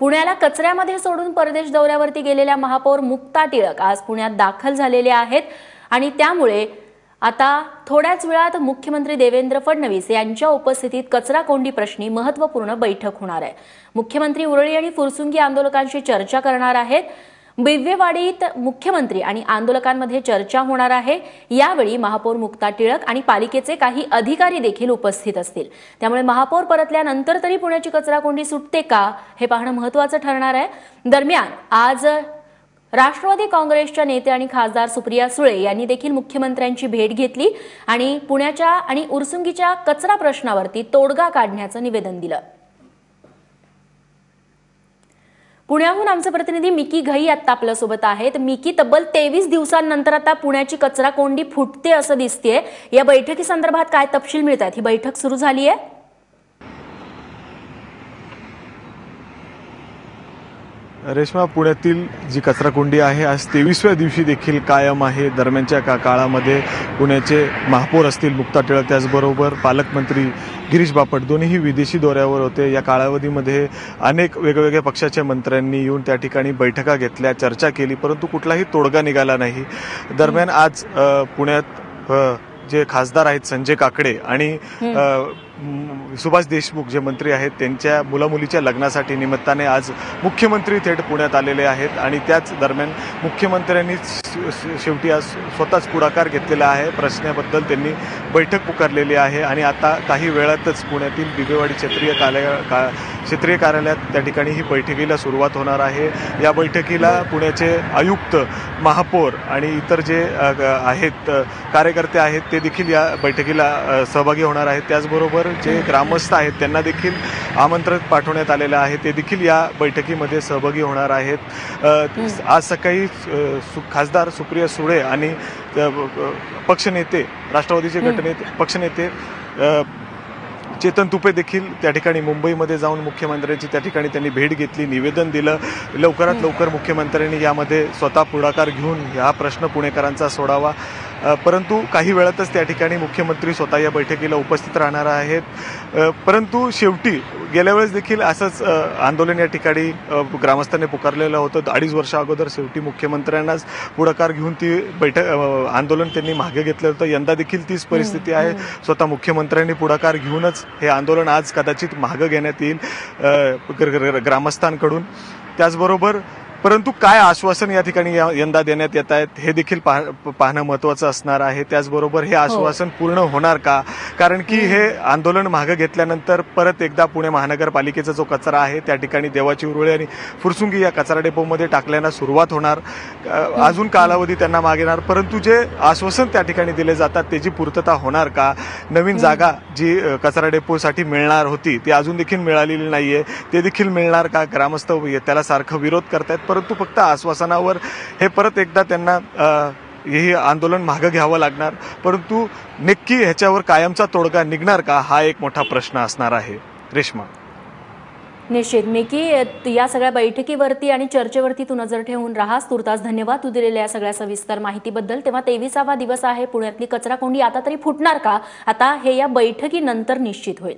पुण्याला कचऱ्यामध्ये सोडून परदेश दौऱ्यावरती गेलेल्या महापौर मुक्ता टिळक आज पुण्यात दाखल झालेल्या आहेत आणि त्यामुळे आता थोड्याच वेळात मुख्यमंत्री देवेंद्र फडणवीस यांच्या उपस्थितीत कचरा कोंडी प्रश्नी महत्त्वपूर्ण बैठक होणार आहे। मुख्यमंत्री उरळी आणि फुरसुंगी आंदोलकांशी चर्चा करणार आहेत। बिबवेवाडीत मुख्यमंत्री आणि आंदोलकांमध्ये चर्चा होणार आहे। यावेळी महापौर मुक्ता टिळक आणि पालिकेचे काही अधिकारी देखील उपस्थित असतील। त्यामुळे महापौर परतल्यानंतर तरी पुण्याची कचरा कोंडी सुटते का हे पाहणं महत्त्वाचं ठरणार आहे। दरम्यान आज राष्ट्रवादी काँग्रेसच्या नेते आणि खासदार सुप्रिया सुळे यांनी देखील मुख्यमंत्र्यांची भेट घेतली आणि पुण्याच्या आणि उरसुंगीच्या कचरा प्रश्नावरती तोडगा काढण्याचं निवेदन दिलं। पुण्याहून आमचे प्रतिनिधी मिकी घई आता आपल्या सोबत आहेत। मिकी, तब्बल 23 दिवसांनंतर आता पुण्याची कचरा कोंडी फुटते असं दिसतेय। या बैठकीसंदर्भात काय तपशील मिळतात? ही बैठक सुरू झाली आहे? रेश्मा, पुण्यातील जी कचरा कोंडी आहे आज 23व्या दिवशी देखील कायम आहे। दरम्यानच्या काळामध्ये पुण्याचे महापौर असतील मुक्ता टिळक, त्याचबरोबर पालकमंत्री गिरीश बापट दोन्हीही विदेशी दौऱ्यावर होते। या कालावधीमध्ये अनेक वेगवेगळ्या पक्षाच्या मंत्र्यांनी येऊन त्या ठिकाणी बैठका घेतल्या, चर्चा केली, परंतु कुठलाही तोडगा निघाला नाही। दरम्यान आज पुण्यात जे खासदार आहेत संजय काकडे आणि सुभाष देशमुख जे मंत्री आहेत त्यांच्या मुलामुलीच्या लग्नासाठी निमित्ताने आज मुख्यमंत्री थेट पुण्यात आलेले आहेत आणि त्याच दरम्यान मुख्यमंत्र्यांनी शेवटी आज स्वतःच पुढाकार घेतलेला आहे। प्रश्नाबद्दल त्यांनी बैठक पुकारलेली आहे आणि आता काही वेळातच पुण्यातील बिबवेवाडी क्षेत्रीय कार्यालयात त्या ठिकाणी ही बैठकीला सुरुवात होणार आहे। या बैठकीला पुण्याचे आयुक्त, महापौर आणि इतर जे आहेत कार्यकर्ते आहेत ते देखील या बैठकीला सहभागी होणार आहेत। त्याचबरोबर जे ग्रामस्थ आहेत त्यांना देखील आमंत्रण पाठवण्यात आलेलं आहे, ते देखील या बैठकीमध्ये सहभागी होणार आहेत। आज सकाळी खासदार सुप्रिया सुळे आणि पक्षनेते, राष्ट्रवादीचे गटनेते, पक्षनेते चेतन तुपे देखील त्या ठिकाणी मुंबईमध्ये जाऊन मुख्यमंत्र्यांची त्या ठिकाणी त्यांनी भेट घेतली, निवेदन दिलं। लवकरात लवकर मुख्यमंत्र्यांनी यामध्ये स्वतः पुढाकार घेऊन हा प्रश्न पुणेकरांचा सोडावा, परंतु काही वेळातच त्या ठिकाणी मुख्यमंत्री स्वतः या बैठकीला उपस्थित राहणार आहेत। परंतु शेवटी गेल्या वेळेस देखील असंच आंदोलन या ठिकाणी ग्रामस्थांनी पुकारलेलं होतं। 2.5 वर्षा अगोदर शेवटी मुख्यमंत्र्यांनाच पुढाकार घेऊन ती आंदोलन त्यांनी मागे घेतलं होतं। यंदा देखील तीच परिस्थिती आहे। स्वतः मुख्यमंत्र्यांनी पुढाकार घेऊनच हे आंदोलन आज कदाचित मागे घेण्यात येईल ग्रामस्थांकडून। त्याचबरोबर परंतु काय आश्वासन या ठिकाणी यंदा देण्यात येत आहेत हे देखील पाहणं महत्त्वाचं असणार आहे। त्याचबरोबर हे आश्वासन पूर्ण होणार का? कारण की हे आंदोलन मागे घेतल्यानंतर परत एकदा पुणे महानगरपालिकेचा जो कचरा आहे त्या ठिकाणी देवाची उरुळी आणि फुरसुंगी या कचरा डेपोमध्ये टाकल्यानं सुरुवात होणार। अजून कालावधी त्यांना मागेणार, परंतु जे आश्वासन त्या ठिकाणी दिले जातात त्याची पूर्तता होणार का? नवीन जागा जी कचरा डेपोसाठी मिळणार होती ती अजून देखील मिळालेली नाहीये, ते देखील मिळणार का? ग्रामस्थ त्याला सारखं विरोध करतायत, परंतु फक्त आश्वासनावर हे परत एकदा त्यांना हे आंदोलन मागे घ्यावं लागणार। परंतु नक्की ह्याच्यावर कायमचा तोडगा निघणार का हा एक मोठा प्रश्न असणार आहे। रेश्मा, निश्चित मिकी, या सगळ्या बैठकीवरती आणि चर्चेवरती तू नजर ठेवून राहास। तुर्तास धन्यवाद तू दिलेल्या या सगळ्या सविस्तर माहितीबद्दल। तेव्हा 23वा दिवस आहे, पुण्यातली कचरा कोंडी आता तरी फुटणार का? आता हे या बैठकीनंतर निश्चित होईल।